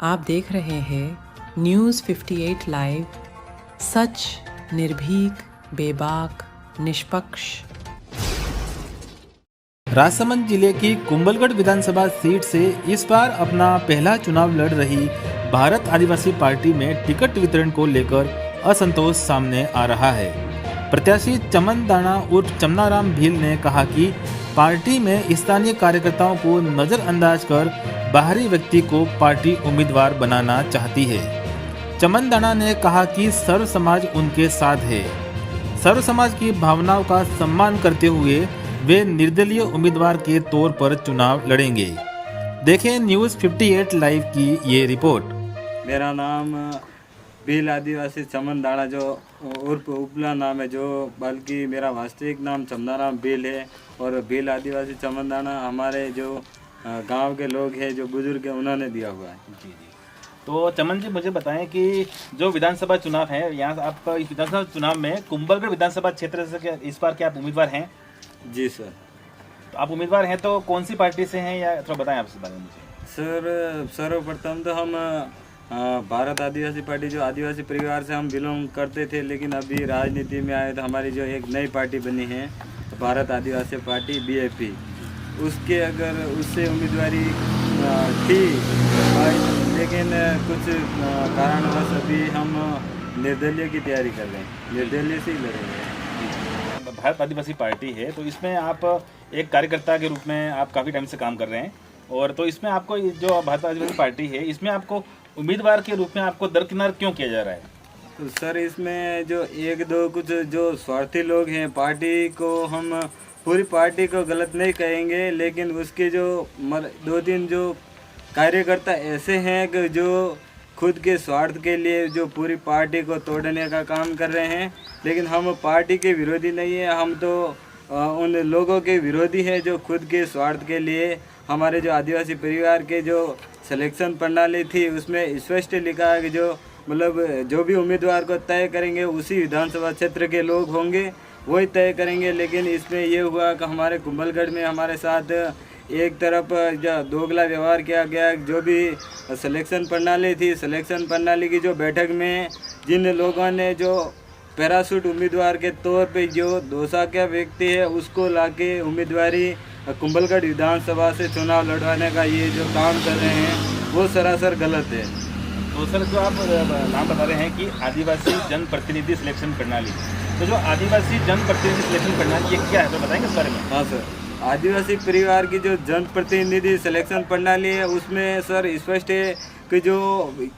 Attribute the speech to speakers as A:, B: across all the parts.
A: आप देख रहे हैं न्यूज़ 58 लाइव, सच, निर्भीक, बेबाक, निष्पक्ष।
B: राजसमंद जिले की कुंभलगढ़ विधानसभा सीट से इस बार अपना पहला चुनाव लड़ रही भारत आदिवासी पार्टी में टिकट वितरण को लेकर असंतोष सामने आ रहा है। प्रत्याशी चमन दाना उर्फ चमनाराम भील ने कहा कि पार्टी में स्थानीय कार्यकर्ताओं को नजरअंदाज कर बाहरी व्यक्ति को पार्टी उम्मीदवार बनाना चाहती है। चमन दाना ने कहा कि सर्व समाज उनके साथ है। सर्व समाज की भावनाओं का सम्मान करते हुए वे निर्दलीय उम्मीदवार के तौर पर चुनाव लड़ेंगे। देखें न्यूज़ 58 लाइव की ये रिपोर्ट।
C: मेरा नाम भील आदिवासी चमन दाना जो उर्फ उपला नाम है, जो बल्कि मेरा वास्तविक नाम चमनाराम भील है। और भील आदिवासी चमन दाना हमारे जो गांव के लोग हैं, जो बुजुर्ग हैं, उन्होंने दिया हुआ है।
B: जी जी। तो चमन जी, मुझे बताएं कि जो विधानसभा चुनाव है, यहाँ आप इस विधानसभा चुनाव में कुंभलगढ़ विधानसभा क्षेत्र से इस बार क्या आप उम्मीदवार हैं?
C: जी सर।
B: तो आप उम्मीदवार हैं तो कौन सी पार्टी से हैं, या थोड़ा बताएं आप इस बारे में मुझे।
C: सर, सर्वप्रथम तो हम भारत आदिवासी पार्टी, जो आदिवासी परिवार से हम बिलोंग करते थे, लेकिन अभी राजनीति में आए तो हमारी जो एक नई पार्टी बनी है भारत आदिवासी पार्टी BAP, उसके अगर उससे उम्मीदवारी थी, लेकिन कुछ कारणवश अभी हम निर्दलीय की तैयारी कर रहे हैं। निर्दलीय से ही लड़ेंगे।
B: भारत आदिवासी पार्टी है, तो इसमें आप एक कार्यकर्ता के रूप में आप काफ़ी टाइम से काम कर रहे हैं, और तो इसमें आपको जो भारत आदिवासी पार्टी है, इसमें आपको उम्मीदवार के रूप में आपको दरकिनार क्यों किया जा रहा है?
C: तो सर, इसमें जो एक दो कुछ जो स्वार्थी लोग हैं, पार्टी को हम पूरी पार्टी को गलत नहीं कहेंगे, लेकिन उसके जो दो तीन जो कार्यकर्ता ऐसे हैं कि जो खुद के स्वार्थ के लिए जो पूरी पार्टी को तोड़ने का काम कर रहे हैं। लेकिन हम पार्टी के विरोधी नहीं है, हम तो उन लोगों के विरोधी हैं जो खुद के स्वार्थ के लिए हमारे जो आदिवासी परिवार के जो सिलेक्शन प्रणाली थी, उसमें स्पष्ट लिखा है कि जो जो भी उम्मीदवार को तय करेंगे उसी विधानसभा क्षेत्र के लोग होंगे, वही तय करेंगे। लेकिन इसमें ये हुआ कि हमारे कुंभलगढ़ में हमारे साथ एक तरफ जो दोगला व्यवहार किया गया। जो भी सिलेक्शन प्रणाली थी, सिलेक्शन प्रणाली की जो बैठक में जिन लोगों ने जो पैराशूट उम्मीदवार के तौर पे जो दोसा का व्यक्ति है, उसको लाके उम्मीदवारी कुंभलगढ़ विधानसभा से चुनाव लड़वाने का ये जो काम कर रहे हैं, वो सरासर गलत है।
B: तो सर, जो आप नाम बता रहे हैं कि आदिवासी जनप्रतिनिधि सिलेक्शन प्रणाली, तो जो आदिवासी जनप्रतिनिधि सिलेक्शन प्रणाली ये क्या है, तो बताएंगे इस बारे में?
C: हाँ सर, आदिवासी परिवार की जो जनप्रतिनिधि सिलेक्शन प्रणाली है, उसमें सर स्पष्ट है कि जो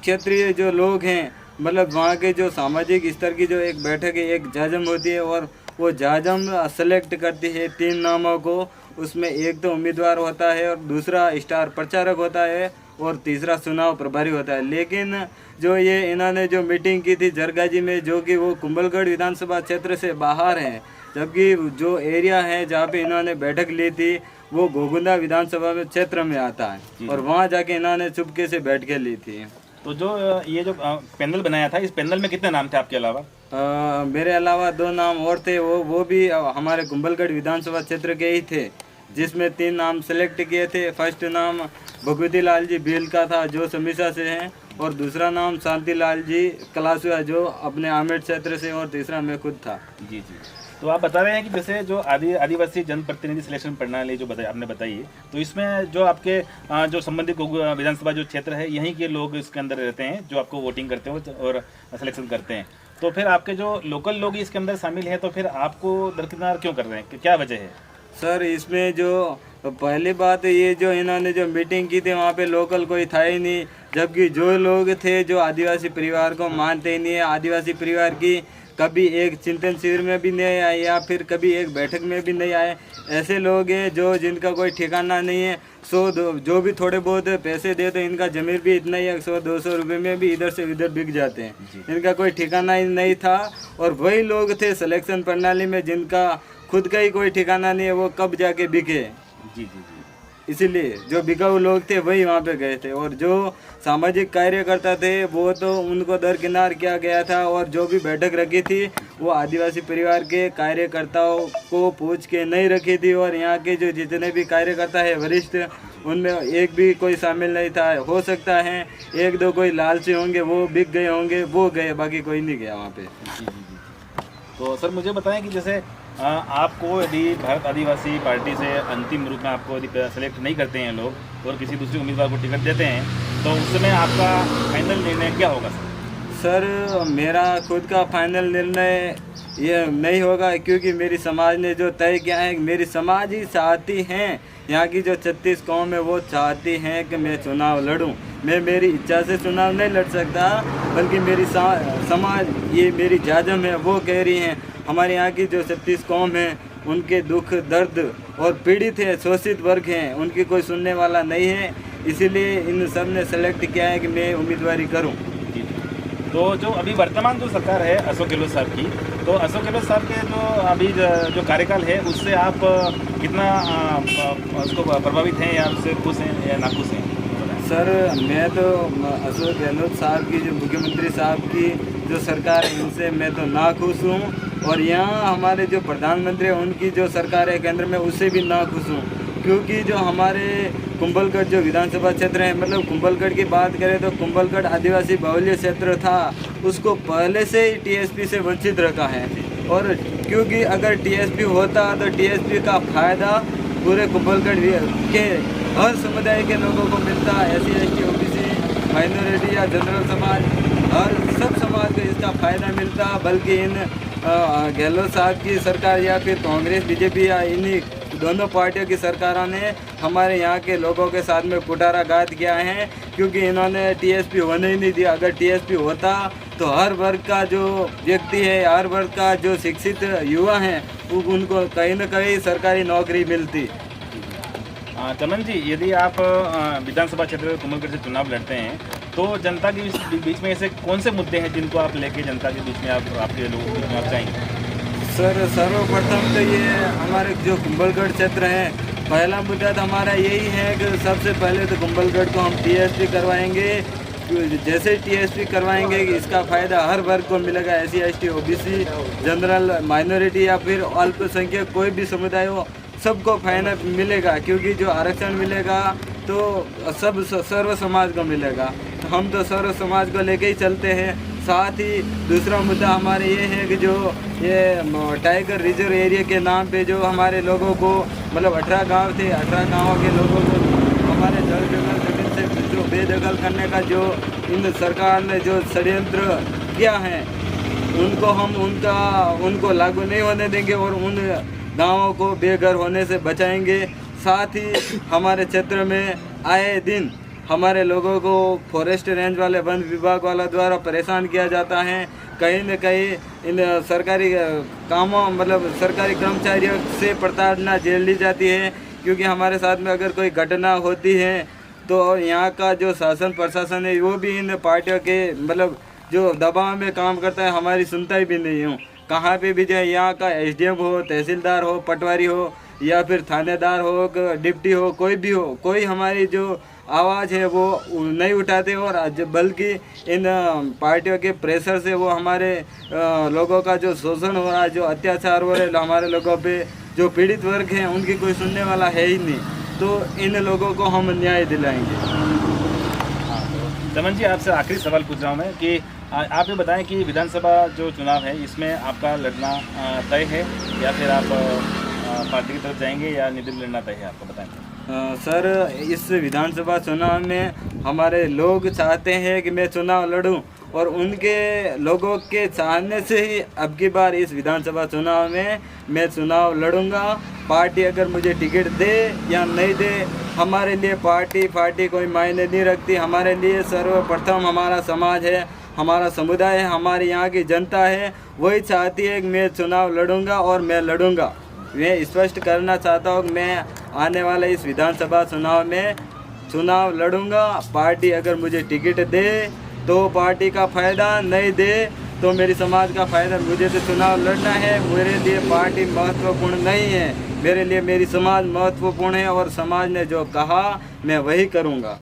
C: क्षेत्रीय जो लोग हैं, वहाँ के जो सामाजिक स्तर की जो एक बैठक है, एक जाजम होती है, और वो जाजम सेलेक्ट करती है 3 नामों को। उसमें एक तो उम्मीदवार होता है, और दूसरा स्टार प्रचारक होता है, और तीसरा चुनाव प्रभारी होता है। लेकिन जो ये इन्होंने जो मीटिंग की थी जरगाजी में, जो कि वो कुंभलगढ़ विधानसभा क्षेत्र से बाहर है, जबकि जो एरिया है जहाँ पे इन्होंने बैठक ली थी वो गोगुंदा विधानसभा में क्षेत्र में आता है, और वहाँ जाके इन्होंने चुपके से बैठ के ली थी।
B: तो जो ये जो पैनल बनाया था, इस पैनल में कितने नाम थे आपके अलावा?
C: मेरे अलावा 2 नाम और थे, वो भी हमारे कुंभलगढ़ विधानसभा क्षेत्र के ही थे, जिसमें 3 नाम सेलेक्ट किए थे। फर्स्ट नाम भगवती लाल जी भील का था, जो समीसा से हैं, और दूसरा नाम शांति लाल जी कलासुआ, जो अपने आमेर क्षेत्र से, और तीसरा मैं खुद था।
B: जी जी। तो आप बता रहे हैं कि जैसे जो आदिवासी जनप्रतिनिधि सिलेक्शन प्रणाली जो आपने बताई है, तो इसमें जो आपके जो संबंधित विधानसभा जो क्षेत्र है, यहीं के लोग इसके अंदर रहते हैं, जो आपको वोटिंग करते हैं और सिलेक्शन करते हैं। तो फिर आपके जो लोकल लोग इसके अंदर शामिल हैं, तो फिर आपको दरकिनार क्यों कर रहे हैं, क्या वजह है?
C: सर, इसमें जो पहली बात ये जो इन्होंने जो मीटिंग की थी, वहाँ पे लोकल कोई था ही नहीं, जबकि जो लोग थे जो आदिवासी परिवार को मानते ही नहीं है, आदिवासी परिवार की कभी एक चिंतन शिविर में भी नहीं आए, या फिर कभी एक बैठक में भी नहीं आए, ऐसे लोग हैं जो जिनका कोई ठिकाना नहीं है। जो भी थोड़े बहुत पैसे दे तो इनका जमीर भी इतना ही 100-200 रुपये में भी इधर से उधर बिक जाते हैं। इनका कोई ठिकाना ही नहीं था, और वही लोग थे सिलेक्शन प्रणाली में जिनका खुद का ही कोई ठिकाना नहीं है, वो कब जाके बिके।
B: जी जी जी।
C: इसीलिए जो बिकाऊ लोग थे वही वहाँ पे गए थे, और जो सामाजिक कार्यकर्ता थे वो तो उनको दरकिनार किया गया था। और जो भी बैठक रखी थी वो आदिवासी परिवार के कार्यकर्ताओं को पूछ के नहीं रखी थी, और यहाँ के जो जितने भी कार्यकर्ता है वरिष्ठ, उनमें एक भी कोई शामिल नहीं था। हो सकता है एक दो कोई लालची होंगे, वो बिक गए होंगे, वो गए, बाकी कोई नहीं गया वहाँ पे।
B: तो सर मुझे बताएं कि जैसे आपको यदि भारत आदिवासी पार्टी से अंतिम रूप में आपको यदि सेलेक्ट नहीं करते हैं लोग और किसी दूसरे उम्मीदवार को टिकट देते हैं, तो उस समय आपका फाइनल निर्णय क्या होगा सर?
C: सर मेरा खुद का फाइनल निर्णय ये नहीं होगा, क्योंकि मेरी समाज ने जो तय किया है, मेरी समाज ही चाहती हैं, यहाँ की जो 36 कौम है वो चाहती हैं कि मैं चुनाव लड़ूं। मैं मेरी इच्छा से चुनाव नहीं लड़ सकता, बल्कि मेरी समाज, ये मेरी जाजम है, वो कह रही हैं। हमारे यहाँ की जो 36 कौम है उनके दुख दर्द और पीड़ित है, शोषित वर्ग हैं, उनकी कोई सुनने वाला नहीं है। इसीलिए इन सब ने सेलेक्ट किया है कि मैं उम्मीदवारी करूं।
B: तो जो अभी वर्तमान जो सरकार है अशोक गहलोत साहब की, तो अशोक गहलोत साहब के जो अभी जो कार्यकाल है उससे आप कितना उसको प्रभावित हैं या उससे खुश हैं या नाखुश हैं?
C: सर मैं तो अशोक गहलोत साहब की, जो मुख्यमंत्री साहब की जो सरकार है, इनसे मैं तो नाखुश हूँ। और यहाँ हमारे जो प्रधानमंत्री हैं उनकी जो सरकार है केंद्र में, उससे भी नाखुश हूँ। क्योंकि जो हमारे कुंभलगढ़ जो विधानसभा क्षेत्र है, मतलब कुंभलगढ़ की बात करें तो कुंभलगढ़ आदिवासी बहुल्य क्षेत्र था, उसको पहले से ही टीएसपी से वंचित रखा है। और क्योंकि अगर टीएसपी होता तो टीएसपी का फायदा पूरे कुंभलगढ़ के हर समुदाय के लोगों को मिलता। SC ST OBC माइनॉरिटी या जनरल समाज, हर सब समाज को इसका फ़ायदा मिलता। बल्कि इन गहलोत साहब की सरकार या फिर कांग्रेस बीजेपी या इन्हीं दोनों पार्टियों की सरकारों ने हमारे यहाँ के लोगों के साथ में कुठाराघात किया है, क्योंकि इन्होंने टीएसपी होने ही नहीं दिया। अगर टीएसपी होता तो हर वर्ग का जो व्यक्ति है, हर वर्ग का जो शिक्षित युवा हैं, उनको कहीं न कहीं सरकारी नौकरी मिलती।
B: चमन जी, यदि आप विधानसभा क्षेत्र कुंभलगढ़ से चुनाव लड़ते हैं तो जनता के बीच में ऐसे कौन से मुद्दे हैं जिनको आप लेके जनता के बीच में आपके लोगों के बीच में आप जाएंगे?
C: सर सर्वप्रथम तो ये हमारे जो कुंभलगढ़ क्षेत्र है, पहला मुद्दा तो हमारा यही है कि सबसे पहले तो कुंभलगढ़ को हम टीएसपी करवाएंगे। जैसे टीएसपी करवाएंगे इसका फ़ायदा हर वर्ग को मिलेगा। SC ST OBC general minority या फिर अल्पसंख्यक कोई भी समुदाय हो, सबको फायदा मिलेगा। क्योंकि जो आरक्षण मिलेगा तो सब सर्व समाज को मिलेगा। तो हम तो सर्व समाज को लेके ही चलते हैं। साथ ही दूसरा मुद्दा हमारे ये है कि जो ये टाइगर रिजर्व एरिया के नाम पे जो हमारे लोगों को, मतलब 18 गांव थे, 18 गांवों के लोगों को हमारे जल जंगल जमीन से जो बेदखल करने का जो इन सरकार ने जो षड्यंत्र किया है, उनको लागू नहीं होने देंगे और उन गाँवों को बेघर होने से बचाएंगे। साथ ही हमारे क्षेत्र में आए दिन हमारे लोगों को फॉरेस्ट रेंज वाले, वन विभाग वाला द्वारा परेशान किया जाता है। कहीं न कहीं इन सरकारी कामों, मतलब सरकारी कर्मचारियों से प्रताड़ना झेल ली जाती है। क्योंकि हमारे साथ में अगर कोई घटना होती है तो यहाँ का जो शासन प्रशासन है वो भी इन पार्टियों के, मतलब जो दबाव में काम करता है, हमारी सुनता ही भी नहीं हूँ। कहाँ पे भी जाए, यहाँ का SDM हो, तहसीलदार हो, पटवारी हो या फिर थानेदार हो, डिप्टी हो, कोई भी हो, कोई हमारी जो आवाज़ है वो नहीं उठाते। और बल्कि इन पार्टियों के प्रेशर से वो हमारे लोगों का जो शोषण हो रहा है, जो अत्याचार हो रहे हैं हमारे लोगों पे, जो पीड़ित वर्ग हैं, उनकी कोई सुनने वाला है ही नहीं। तो इन लोगों को हम न्याय दिलाएंगे।
B: चमन जी, आपसे आखिरी सवाल पूछ रहा हूँ मैं कि आप ये बताएं कि विधानसभा जो चुनाव है इसमें आपका लड़ना तय है या फिर आप पार्टी की तरफ जाएंगे या निर्दलीय लड़ना तय है, आपको बताएं।
C: सर इस विधानसभा चुनाव में हमारे लोग चाहते हैं कि मैं चुनाव लड़ूं, और उनके लोगों के चाहने से ही अब की बार इस विधानसभा चुनाव में मैं चुनाव लड़ूंगा। पार्टी अगर मुझे टिकट दे या नहीं दे, हमारे लिए पार्टी कोई मायने नहीं रखती। हमारे लिए सर्वप्रथम हमारा समाज है, हमारा समुदाय है, हमारे यहाँ की जनता है, वही चाहती है कि मैं चुनाव लड़ूंगा और मैं लड़ूंगा। मैं स्पष्ट करना चाहता हूँ कि मैं आने वाले इस विधानसभा चुनाव में चुनाव लड़ूंगा। पार्टी अगर मुझे टिकट दे तो पार्टी का फ़ायदा, नहीं दे तो मेरी समाज का फ़ायदा। मुझे तो चुनाव लड़ना है, मेरे लिए पार्टी महत्वपूर्ण नहीं है, मेरे लिए मेरी समाज महत्वपूर्ण है। और समाज ने जो कहा मैं वही करूँगा।